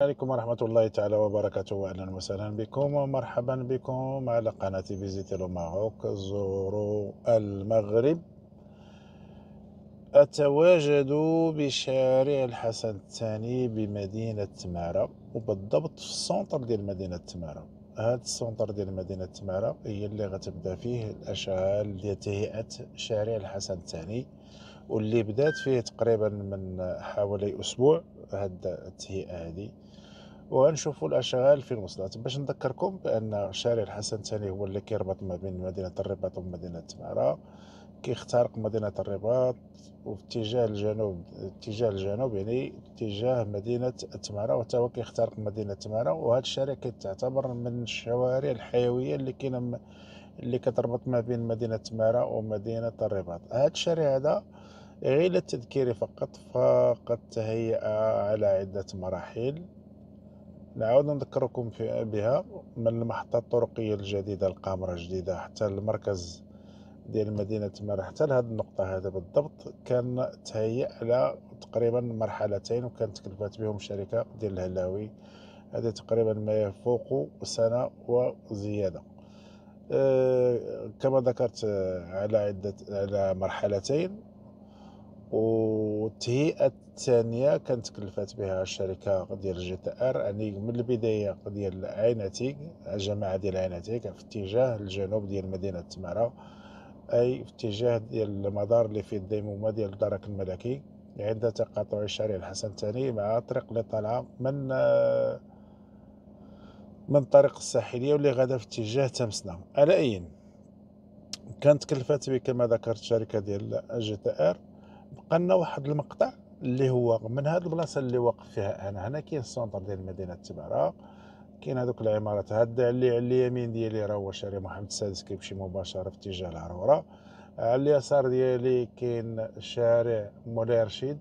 عليكم ورحمة الله تعالى وبركاته، أهلا وسهلا بكم ومرحبا بكم على قناة فيزيتي لو ماروك. زوروا المغرب. أتواجد بشارع الحسن الثاني بمدينة تمارا، وبالضبط في السونتر ديال مدينة تمارا. هاد السونتر ديال مدينة تمارا هي اللي غتبدا فيه الأشغال ديال تهيئة شارع الحسن الثاني، واللي بدات فيه تقريبا من حوالي أسبوع. هاد التهيئة هادي وغنشوفوا الاشغال فين وصلت. باش نذكركم بان شارع الحسن الثاني هو اللي كيربط ما بين مدينه الرباط ومدينه تمارا، كيخترق مدينه الرباط وفي اتجاه الجنوب يعني اتجاه مدينه تمارا، وحتى هو كيخترق مدينه تمارا. وهذا الشارع كيتعتبر من الشوارع الحيويه اللي كاينه اللي كتربط ما بين مدينه تمارا ومدينه الرباط. هذا الشارع هذا غير للتذكير فقط تهيأ على عده مراحل. نعاود نذكركم بها من المحطة الطرقية الجديدة القامرة الجديدة حتى المركز ديال مدينة تمارا، حتى لهاد النقطة هذا بالضبط كان تهيأ على تقريبا مرحلتين، وكانت تكلفات بهم الشركة ديال الهلاوي. هذا تقريبا ما يفوق سنة وزيادة. كما ذكرت على مرحلتين. والتهيئة الثانية كانت كلفت بها الشركة ديال جي تي ار، يعني من البداية ديال عين عتيق، الجماعة ديال عين عتيق في اتجاه الجنوب ديال مدينة تمارا، أي في اتجاه ديال المدار اللي فيه الديمومة ديال الدرك الملكي، عند تقاطع الشارع الحسن الثاني مع الطريق اللي طالعة من الطريق الساحلية واللي غادا في اتجاه تمسنا. على أي كانت كلفت كما ذكرت الشركة ديال جي تي ار. بقى لنا واحد المقطع اللي هو من هاد البلاصه اللي واقف فيها انا. هنا كاين السونتر ديال مدينه تمارا، كاين هذوك العمارات. هاد اللي على اليمين ديالي راه هو شارع محمد السادس كيمشي مباشره في اتجاه العروره. على اليسار ديالي كاين شارع مولاي رشيد،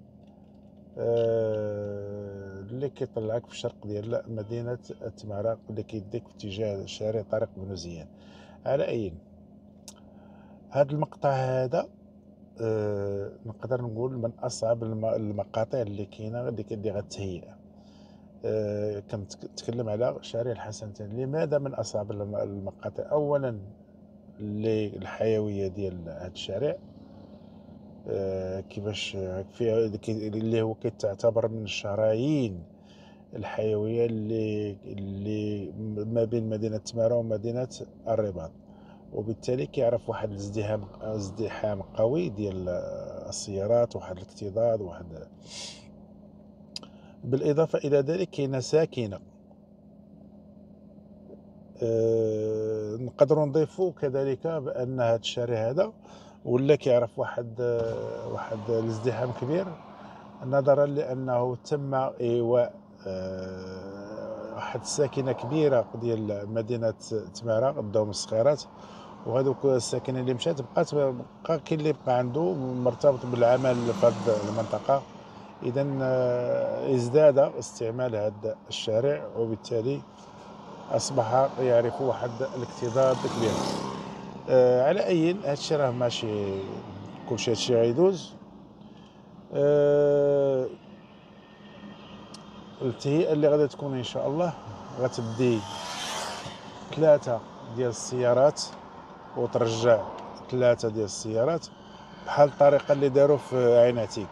اللي كيطلعك في الشرق ديال مدينه تمارا، اللي كيديك في اتجاه شارع طريق بن زيان. على اي هاد المقطع هذا نقدر نقول من اصعب المقاطع اللي كاينه اللي غتهيئ. كنتكلم على شارع الحسن الثاني. لماذا من اصعب المقاطع؟ اولا الحيويه ديال هذا الشارع، كيفاش فيها اللي هو كيتعتبر من الشرايين الحيويه اللي ما بين مدينه تمارا ومدينه الرباط، وبالتالي كيعرف واحد ازدحام قوي ديال السيارات، واحد الاكتظاظ، بالاضافه الى ذلك كاينه ساكنه. نقدروا نضيفوا كذلك بان هذا الشارع هذا ولا كيعرف واحد الازدحام كبير، نظرا لانه تم ايواء واحد الساكنه كبيره ديال مدينه تمارا، الدوم الصغيرات. وهذوك الساكنه اللي مشات بقى كاين اللي بقى عنده مرتبط بالعمل في هذه المنطقه. اذا ازداد استعمال هذا الشارع، وبالتالي اصبح يعرف واحد الاكتظاظ كبير. على اي هذا الشيء راه ماشي كلشي، هادشي غيدوز. التهيئه اللي غادي تكون ان شاء الله غتدي 3 ديال السيارات وترجع 3 ديال السيارات، بحال الطريقه اللي داروا في عين عتيق.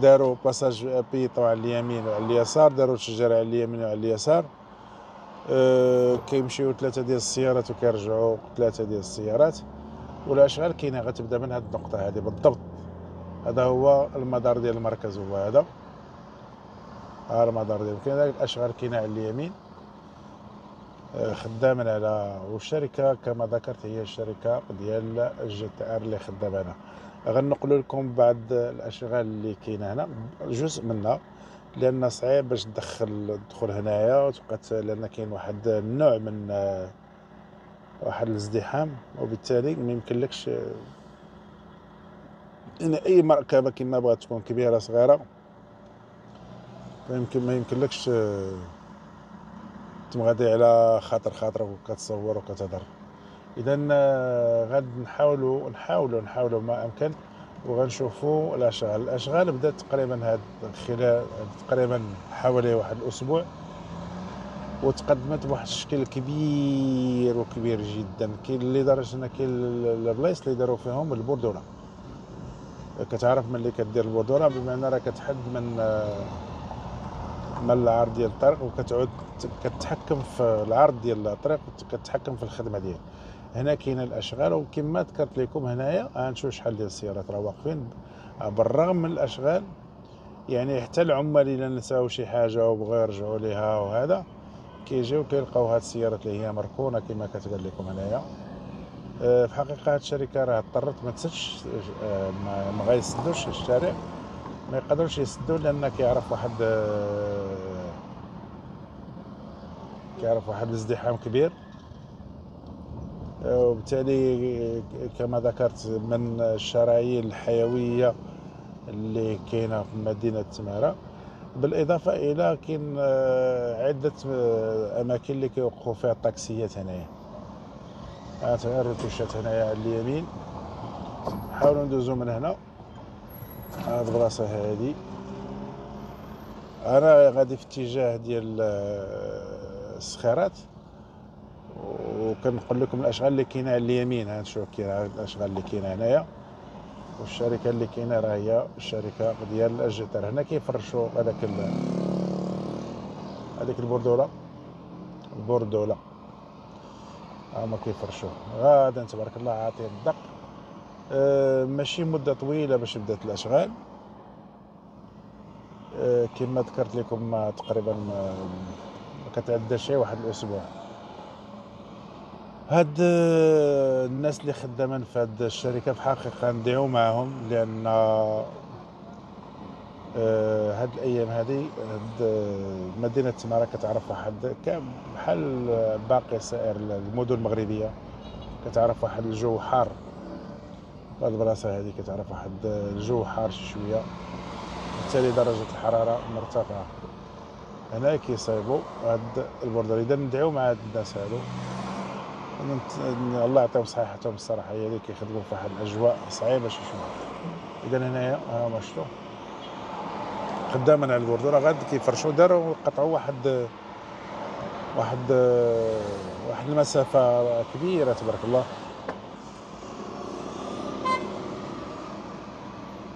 داروا باساج بيطو على اليمين وعلى اليسار، داروا شجره على اليمين وعلى اليسار. كيمشيو 3 ديال السيارات وكيرجعوا 3 ديال السيارات. والاشغال كاينه غتبدا من هذه النقطه هذه بالضبط. هذا هو المدار ديال المركز، هو هذا المدار ديال كاين. الاشغال كاينه على اليمين، خدامين على. والشركه كما ذكرت هي الشركه ديال جي تي ار اللي خدامه هنا. غنقول لكم بعض الاشغال اللي كاينه هنا، جزء منها، لان صعيب باش تدخل هنايا وتبقى، لان كاين واحد النوع من واحد الازدحام، وبالتالي ما يمكنلكش ان اي مركبه كما بغات تكون كبيره صغيره ما يمكنلكش تمغادي على خاطرك وكتصور وكتهضر. اذا غاد نحاولوا ما امكن وغنشوفوا الاشغال بدات تقريبا خلال تقريبا حوالي واحد الاسبوع، وتقدمت بواحد الشكل كبير وكبير جدا. كاين لدرجه ان كاين البلايص اللي داروا فيهم البردوره. كتعرف ملي كدير البردوره بمعنى راه كتحد من العرض ديال الطريق، وكتعود كتحكم في العرض ديال الطريق وكتحكم في الخدمه ديالك. هنا كاين الاشغال، وكما ذكرت لكم هنايا غنشوف شحال ديال السيارات راه واقفين بالرغم من الاشغال. يعني حتى العمال الا نساو شي حاجه وبغاو يرجعوا ليها وهذا كيجيو كيلقاو هاد السيارات اللي هي مركونه كما كتبان لكم هنايا. في الحقيقه هاد الشركه راه اضطرت ما تسدش، ما غيسدوش الشارع، ما يقدروش يسدوا لان كيعرف واحد الازدحام كبير. وبالتالي كما ذكرت من الشرايين الحيويه اللي كاينه في مدينه تمارا، بالاضافه الى كاين عده اماكن اللي كيوقفوا فيها الطاكسيات هنايا. هنا الروتوشات هنايا على اليمين. نحاولوا ندوزو من هنا. هاد البلاصه هادي انا غادي في اتجاه ديال السخيرات، وكنقول لكم الاشغال اللي كاينه على اليمين. هانشوف كاين الاشغال اللي كاينه هنايا، والشركه اللي كاينه راه هي الشركه ديال الجيتار. هنا كيفرشوا هذيك البردوله هما كيفرشوه غادا تبارك الله عاطين الدق. ماشي مده طويله باش بدات الاشغال. كما ذكرت لكم تقريبا ما كتعداش واحد الاسبوع. هاد الناس اللي خدامين في هاد الشركه في الحقيقه ندعيو معاهم، لان هاد الايام هادي هاد مدينه تمارا كتعرف واحد بحال باقي سائر المدن المغربيه، كتعرف واحد الجو حار. هاد البلاصه هادي كتعرف واحد الجو حار شويه، بالتالي درجه الحراره مرتفعه. هنا كيصايبوا هاد البردور. اذا ندعيو مع هاد الناس هادو، الله يعطيهم صحتهم الصراحه، هي اللي كيخدموا في واحد الاجواء صعيبه شويه. اذا هنايا ها هما شفتوا قدامنا على البردوره غاد كيفرشوا، داروا قطعوا واحد المسافه كبيره تبارك الله.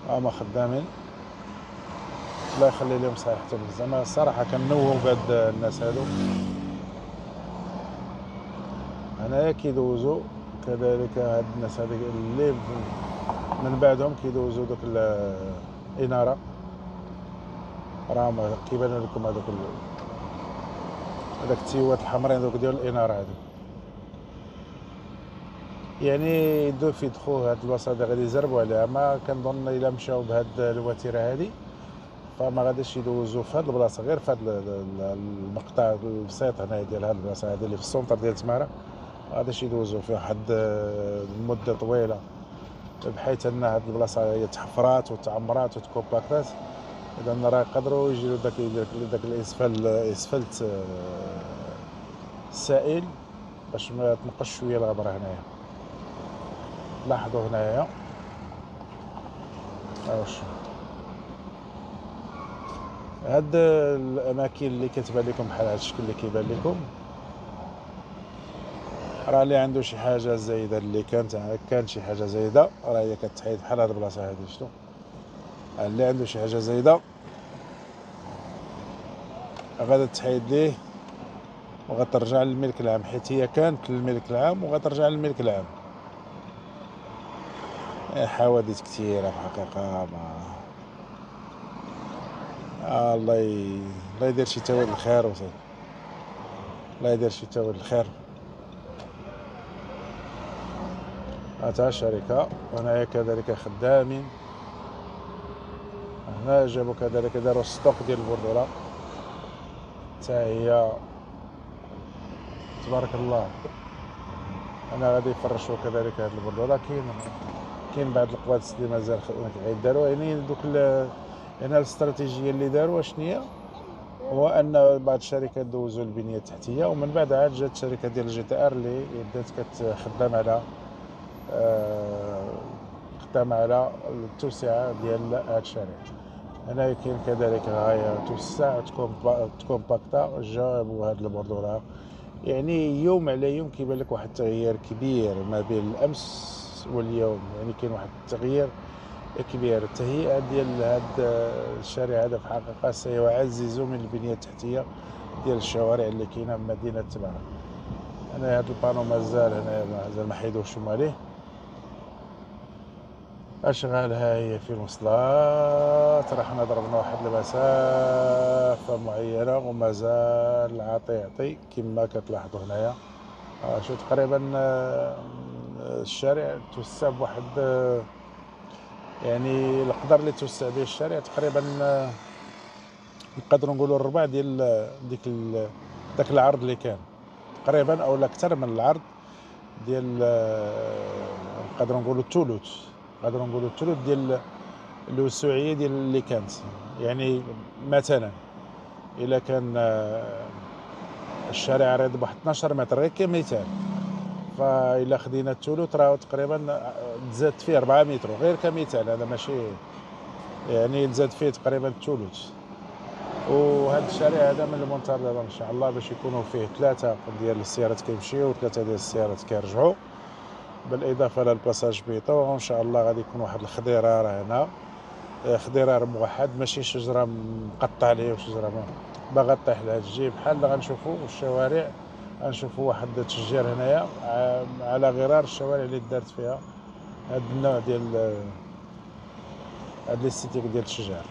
هما خدامين، الله يخلي لهم صحتهم. زعما الصراحه كنوهوا بهاد الناس هادو. هنايا كيدوزوا كذلك هاد الناس هادي اللي من بعدهم كيدوزوا دوك الاناره. راه كيبان لكم هذاك التيوات الحمرين دوك ديال الاناره هادو. يعني يدو في دخول هاد البلاصه هادي غادي يزربوا عليها. ما كنظن الا مشاو بهاد الوتيره هادي فما غاديش يدوزوا في هاد البلاصه، غير في هاد المقطع البسيط هنا ديال هاد البلاصه هادي اللي في السونتر ديال تمارا. غاديش يدوزوا فيه واحد المده طويله، بحيث ان هاد البلاصه هي تحفرات وتعمرات وتكوباكتات. اذا راه يقدروا يجيو داك اسفلت السائل باش ما تنقص شويه الغبره. هنايا لاحظوا هنايا واش هاد الاماكن اللي كتبان لكم بحال هاد الشكل اللي كيبان لكم، راه اللي عنده شي حاجه زايده اللي كان شي حاجه زايده راه هي كتحيد بحال هاد البلاصه هادي. شفتوا اللي عنده شي حاجه زايده غادا تحيد ليه وغترجع للملك العام، حيت هي كانت للملك العام وغترجع للملك العام. حوادث كثيره في الحقيقه. ما الله يدير شي تاويل الخير وصافي. الله يدير شي تاويل الخير. هاتها الشركه وهنايا كذلك خدامين. هنا جابوا كذلك داروا ستوك ديال البردوره حتى هي تبارك الله. انا غادي يفرشوا كذلك هاد البردوره. كاين بعض القوادس اللي مازال غيداروا. يعني دوك هنا الاستراتيجيه اللي داروا شنو هو ان بعض الشركات دوزوا البنيه التحتيه، ومن بعد عاد جات الشركه ديال الجي تي ار اللي بدات كتخدم على خدام على التوسعة ديال هاد الشارع. هنا كاين كذلك غاية توسع تكومباكتا جابوا هاد البردورة. يعني يوم على يوم كيبان لك واحد التغيير كبير ما بين الأمس واليوم، يعني كاين واحد التغيير كبير. التهيئة ديال هاد الشارع هذا في الحقيقة سيعزز من البنية التحتية ديال الشوارع اللي كاينة في مدينة تمارا. أنا هاد البانو مازال ما حيدوش عليه. أشغال ها هي في المواصلات، راحنا ضربنا واحد المسافة معينة ومازال عاطي يعطي كما كتلاحظوا هنايا. شو تقريبا الشارع توسع بواحد يعني القدر اللي توسع به الشارع تقريبا نقدروا نقولوا الربع ديال داك العرض اللي كان تقريبا، او اكثر من العرض ديال نقدروا نقولوا الثلث ديال الوسوعيه ديال اللي كانت. يعني مثلا الا كان الشارع عريض بواحد 12 متر غير كمثال، فإلا خدينا الثلث راه تقريبا تزاد فيه 4 متر غير كمثال، هذا ماشي يعني تزاد فيه تقريبا الثلث. وهذا الشارع هذا من المنتظر ان شاء الله باش يكونوا فيه 3 ديال السيارات كيمشيو و3 ديال السيارات كيرجعوا، بالاضافه للباساج بيطو. وان شاء الله غادي يكون واحد الخضرار هنا، خضرار موحد ماشي شجره مقطع ليه وشجره باغا طيح لها الجيب. بحال غنشوفوا الشوارع غنشوفوا واحد التشجير هنايا على غرار الشوارع اللي دارت فيها هذا النوع ديال هاد الاستيتيك ديال الشجار.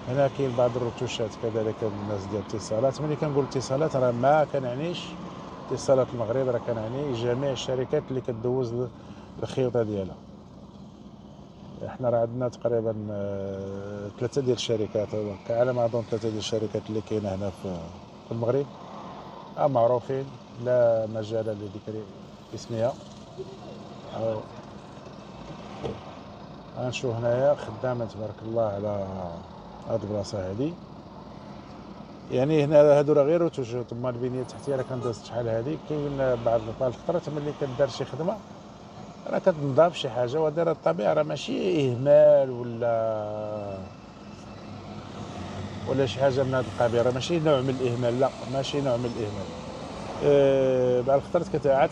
هنا كاين بعض الرتوشات كذلك الناس ديال الاتصالات. ملي كنقول اتصالات راه ما كنعنيش اتصالات المغرب، راه كنعني جميع الشركات اللي كدوز الخيوطه ديالها. احنا راه عندنا تقريبا 3 ديال الشركات على ما اظن، 3 ديال الشركات اللي كاينه هنا في المغرب معروفين، لا مجال لذكر اسمها. غنشوف هنايا خدامه تبارك الله على هاد البلاصه هادي. يعني هنا هادو راه غير رتوشات، ثم البنيه التحتيه راه كندازت شحال هادي. كاين بعض الخطرات ملي كدار شي خدمه راه كتنضاف شي حاجه، وهذا راه الطبيعه، راه ماشي اهمال ولا شي حاجه من هذا القبيل، راه ماشي نوع من الاهمال، لا ماشي نوع من الاهمال. بعض الخطرات عاد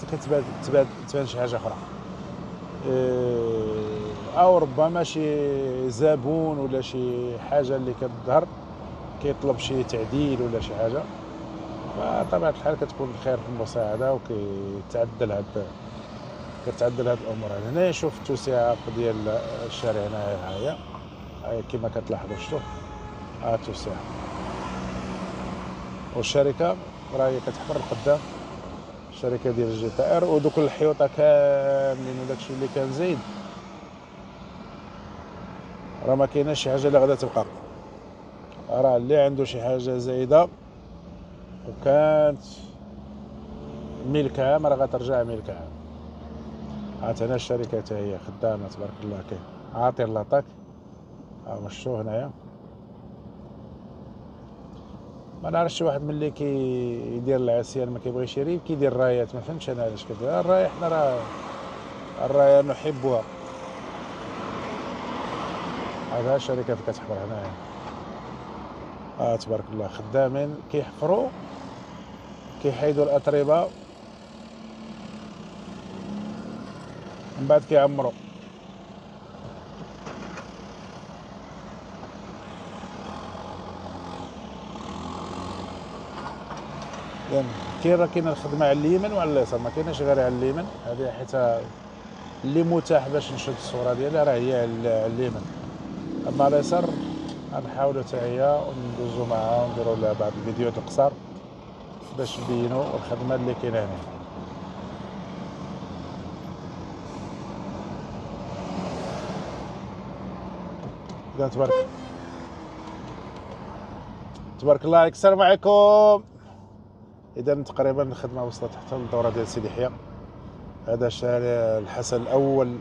تبان شي حاجه اخرى، او ربما شي زبون ولا شي حاجه اللي كتظهر كيطلب شي تعديل ولا شي حاجه، فطبيعه الحال كتكون الخير في المساعده وكيتعدل هاد الامور. هنا شوف التوسعه ديال الشارع هنايا كما كتلاحظوا. شتو التوسعه، والشركه راهي كتحمر القدام، الشركه ديال جي تي ار. ودوك الحيوطه كاملين وداكشي اللي كان زايد راه ما كايناش شي حاجه اللي غادا تبقى. راه اللي عنده شي حاجه زايده وكانت ملك عام راه غترجع ملك عام. عاد هنا الشركه حتى هي خدامه تبارك الله، كاين عاطي لاطاك. شتو هنايا ما نعرفش شي واحد ملي كيدير العصيان ما كيبغيش يريب كيدير الرايات، ما فهمتش انا علاش كيدير الرايه. حنا راه الرايه نحبها. هذا الشركه اللي كتحفر هنايا تبارك الله، خدامين كيحفروا كيحيدوا الاتربه من بعد كيعمروا. يعني كاين الخدمه على اليمين وعلى اليسار، ما كايناش غير على اليمين. هذه حيت اللي متاح باش نشد الصوره ديالها راه هي على اليمين، اما على اليسار غنحاولوا حتى هي وندوزو معها ونديروا لها بعض الفيديوهات القصار باش نبينوا الخدمه اللي كاينه هنا. تبارك الله عليك. السلام عليكم. اذا تقريبا الخدمه وصلت حتى للدوره ديال سيدي يحيى. هذا شارع الحسن الاول.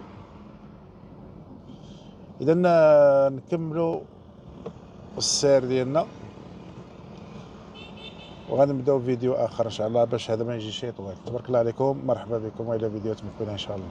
اذا نكملوا السير ديالنا وغنبداو فيديو اخر ان شاء الله باش هذا ما يجيش طويل. تبارك الله عليكم، مرحبا بكم والى فيديوهات مقبله ان شاء الله.